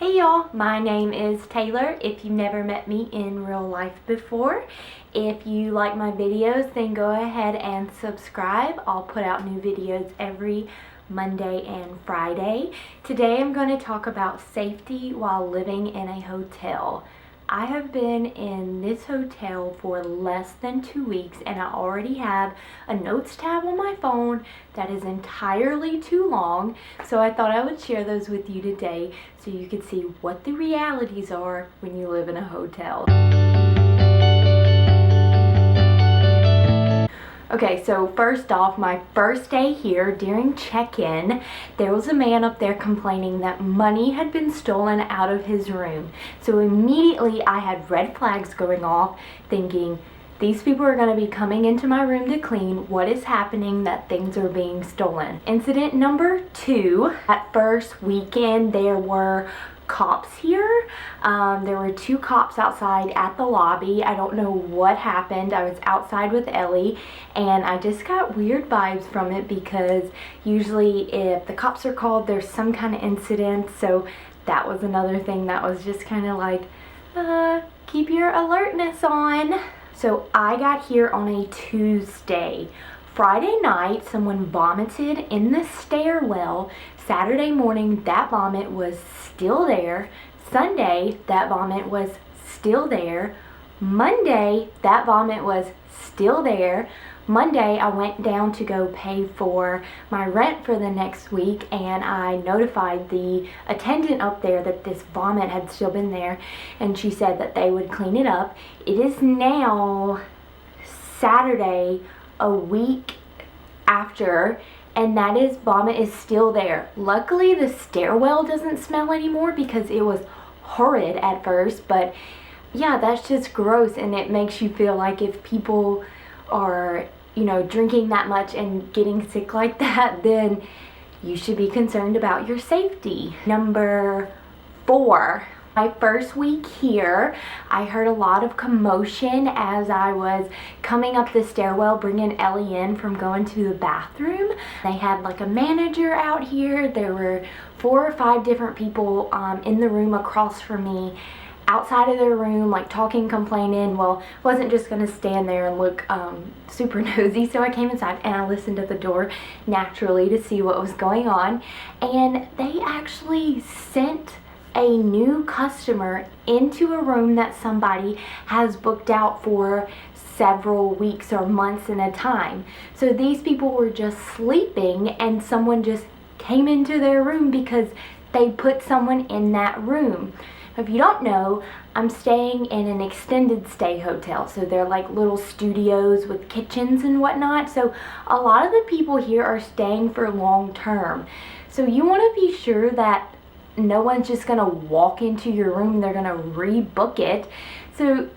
Hey y'all, my name is Taylor. If you've never met me in real life before, if you like my videos, then go ahead and subscribe. I'll put out new videos every Monday and Friday. Today I'm going to talk about safety while living in a hotel. I have been in this hotel for less than 2 weeks and I already have a notes tab on my phone that is entirely too long, so I thought I would share those with you today so you could see what the realities are when you live in a hotel. Okay, so first off, my first day here, during check-in, there was a man up there complaining that money had been stolen out of his room. So immediately I had red flags going off, thinking, these people are going to be coming into my room to clean. What is happening that things are being stolen? Incident number 2, at first weekend there were cops here. There were 2 cops outside at the lobby. I don't know what happened. I was outside with Ellie and I just got weird vibes from it because usually if the cops are called, there's some kind of incident. So that was another thing that was just kind of like, keep your alertness on. So I got here on a Tuesday. Friday night, someone vomited in the stairwell. Saturday morning, that vomit was still there. Sunday, that vomit was still there. Monday, that vomit was still there. Monday, I went down to go pay for my rent for the next week, and I notified the attendant up there that this vomit had still been there, and she said that they would clean it up. It is now Saturday, a week after, and that is vomit is still there. Luckily the stairwell doesn't smell anymore because it was horrid at first, but yeah, that's just gross, and it makes you feel like if people are, you know, drinking that much and getting sick like that, then you should be concerned about your safety. Number 4. My first week here, I heard a lot of commotion as I was coming up the stairwell, bringing Ellie in from going to the bathroom. They had like a manager out here. There were 4 or 5 different people in the room across from me, outside of their room, like talking, complaining. Well, wasn't just gonna stand there and look super nosy, so I came inside and I listened at the door naturally to see what was going on, and they actually sent a new customer into a room that somebody has booked out for several weeks or months at a time. So these people were just sleeping and someone just came into their room because they put someone in that room. If you don't know, I'm staying in an extended stay hotel, so they're like little studios with kitchens and whatnot. So a lot of the people here are staying for long term. So you want to be sure that no one's just gonna walk into your room, they're gonna rebook it. So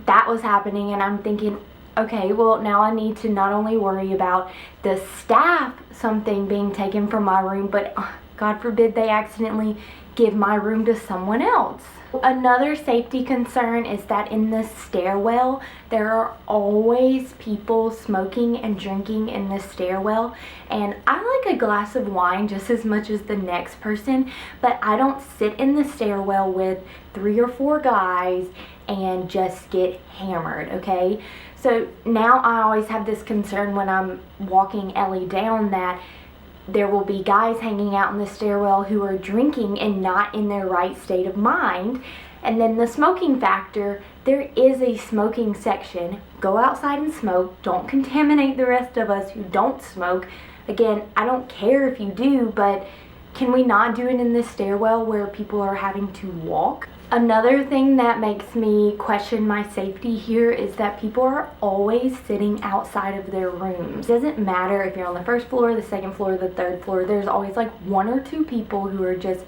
that was happening, and I'm thinking, okay, well now I need to not only worry about the staff something being taken from my room, but God forbid they accidentally give my room to someone else. Another safety concern is that in the stairwell, there are always people smoking and drinking in the stairwell, and I like a glass of wine just as much as the next person, but I don't sit in the stairwell with 3 or 4 guys and just get hammered, okay? So now I always have this concern when I'm walking Ellie down that there will be guys hanging out in the stairwell who are drinking and not in their right state of mind. And then the smoking factor, there is a smoking section. Go outside and smoke. Don't contaminate the rest of us who don't smoke. Again, I don't care if you do, but can we not do it in the stairwell where people are having to walk? Another thing that makes me question my safety here is that people are always sitting outside of their rooms. It doesn't matter if you're on the 1st floor, the 2nd floor, the 3rd floor, there's always like 1 or 2 people who are just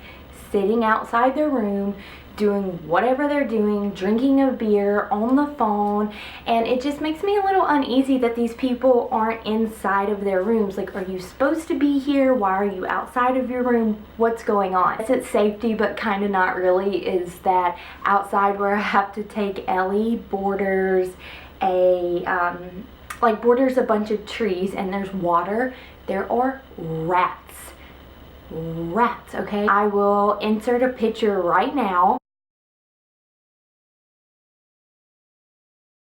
sitting outside their room, doing whatever they're doing, drinking a beer, on the phone, and it just makes me a little uneasy that these people aren't inside of their rooms. Like, are you supposed to be here? Why are you outside of your room? What's going on? It's safety, but kind of not really, is that outside where I have to take Ellie borders borders a bunch of trees and there's water. There are rats rats, okay? I will insert a picture right now.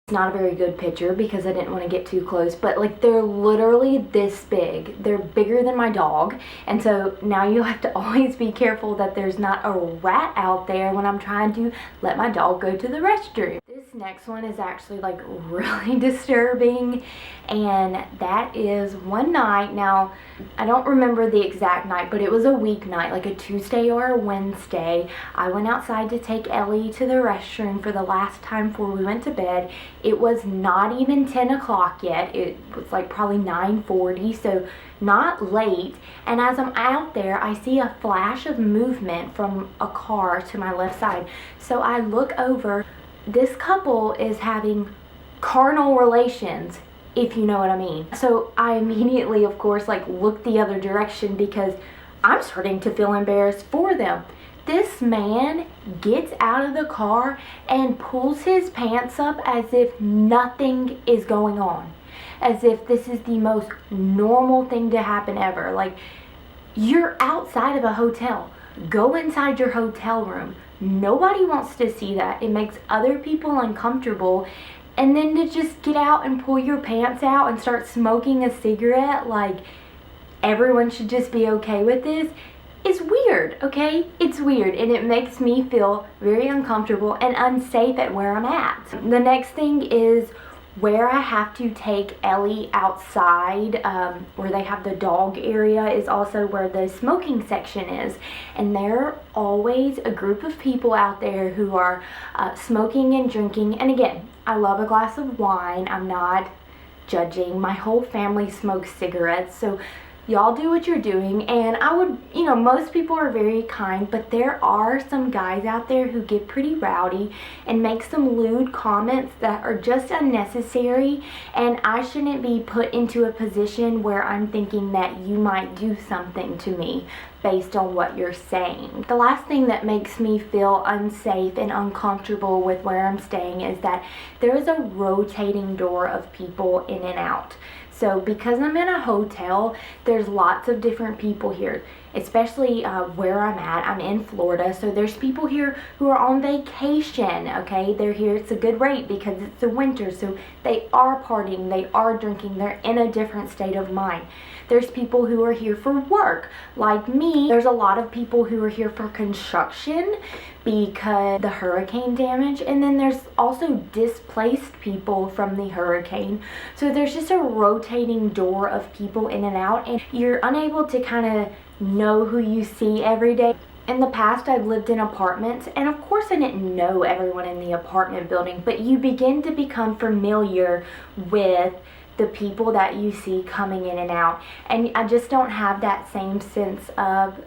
It's not a very good picture because I didn't want to get too close, but like they're literally this big. They're bigger than my dog, and so now you have to always be careful that there's not a rat out there when I'm trying to let my dog go to the restroom. This next one is actually like really disturbing, and that is one night. Now I don't remember the exact night, but it was a weeknight, like a Tuesday or a Wednesday. I went outside to take Ellie to the restroom for the last time before we went to bed. It was not even 10 o'clock yet. It was like probably 9:40, so not late. And as I'm out there, I see a flash of movement from a car to my left side. So I look over. This couple is having carnal relations, if you know what I mean. So I immediately, of course, like look the other direction because I'm starting to feel embarrassed for them. This man gets out of the car and pulls his pants up as if nothing is going on. As if this is the most normal thing to happen ever. Like, you're outside of a hotel. Go inside your hotel room. Nobody wants to see that. It makes other people uncomfortable. And then to just get out and pull your pants out and start smoking a cigarette, like everyone should just be okay with this. It's weird, okay? It's weird, and it makes me feel very uncomfortable and unsafe at where I'm at. The next thing is where I have to take Ellie outside, where they have the dog area, is also where the smoking section is. And there are always a group of people out there who are smoking and drinking. And again, I love a glass of wine. I'm not judging. My whole family smokes cigarettes, so y'all do what you're doing. And I would, most people are very kind, but there are some guys out there who get pretty rowdy and make some lewd comments that are just unnecessary, and I shouldn't be put into a position where I'm thinking that you might do something to me based on what you're saying. The last thing that makes me feel unsafe and uncomfortable with where I'm staying is that there is a rotating door of people in and out. So because I'm in a hotel, there's lots of different people here, especially where I'm at. I'm in Florida, so there's people here who are on vacation, okay? They're here, it's a good rate because it's the winter, so they are partying, they are drinking, they're in a different state of mind. There's people who are here for work, like me. There's a lot of people who are here for construction because the hurricane damage, and then there's also displaced people from the hurricane. So there's just a rotating door of people in and out, and you're unable to kind of know who you see every day. In the past, I've lived in apartments, and of course I didn't know everyone in the apartment building, but you begin to become familiar with the people that you see coming in and out, and I just don't have that same sense of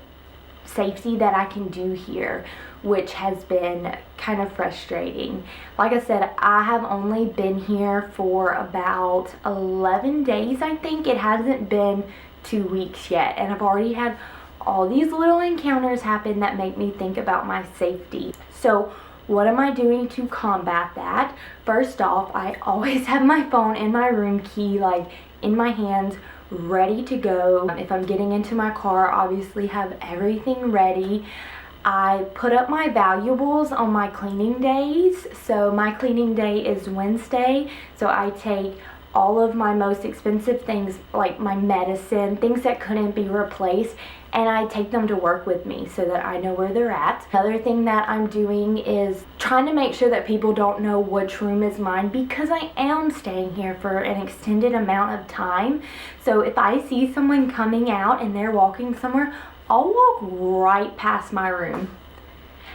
safety that I can do here, which has been kind of frustrating. Like I said, I have only been here for about 11 days, I think. It hasn't been 2 weeks yet, and I've already had all these little encounters happen that make me think about my safety. So what am I doing to combat that? First off, I always have my phone and my room key like in my hands, ready to go. If I'm getting into my car, obviously have everything ready. I put up my valuables on my cleaning days. So my cleaning day is Wednesday, so I take all of my most expensive things, like my medicine, things that couldn't be replaced, and I take them to work with me so that I know where they're at. Another thing that I'm doing is trying to make sure that people don't know which room is mine, because I am staying here for an extended amount of time. So if I see someone coming out and they're walking somewhere, I'll walk right past my room.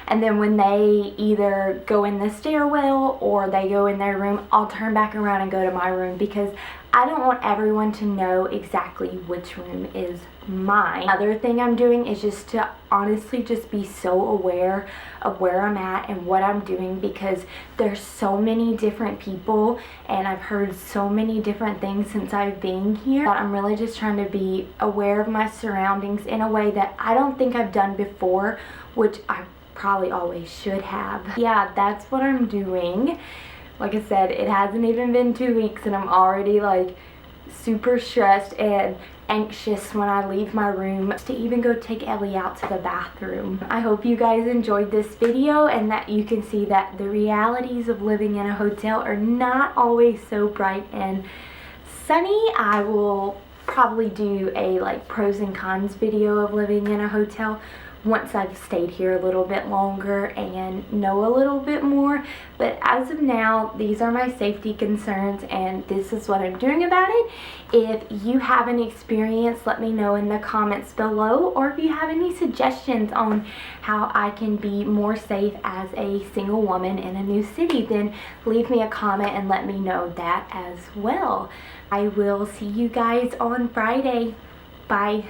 And then when they either go in the stairwell or they go in their room, I'll turn back around and go to my room, because I don't want everyone to know exactly which room is mine. Another thing I'm doing is just to honestly just be so aware of where I'm at and what I'm doing, because there's so many different people and I've heard so many different things since I've been here that I'm really just trying to be aware of my surroundings in a way that I don't think I've done before, which I probably always should have. Yeah, that's what I'm doing. Like I said, it hasn't even been 2 weeks and I'm already like super stressed, and anxious when I leave my room to even go take Ellie out to the bathroom. I hope you guys enjoyed this video and that you can see that the realities of living in a hotel are not always so bright and sunny. I will probably do a pros and cons video of living in a hotel once I've stayed here a little bit longer and know a little bit more, but as of now, these are my safety concerns and this is what I'm doing about it. If you have any experience, let me know in the comments below, or if you have any suggestions on how I can be more safe as a single woman in a new city, then leave me a comment and let me know that as well. I will see you guys on Friday. Bye.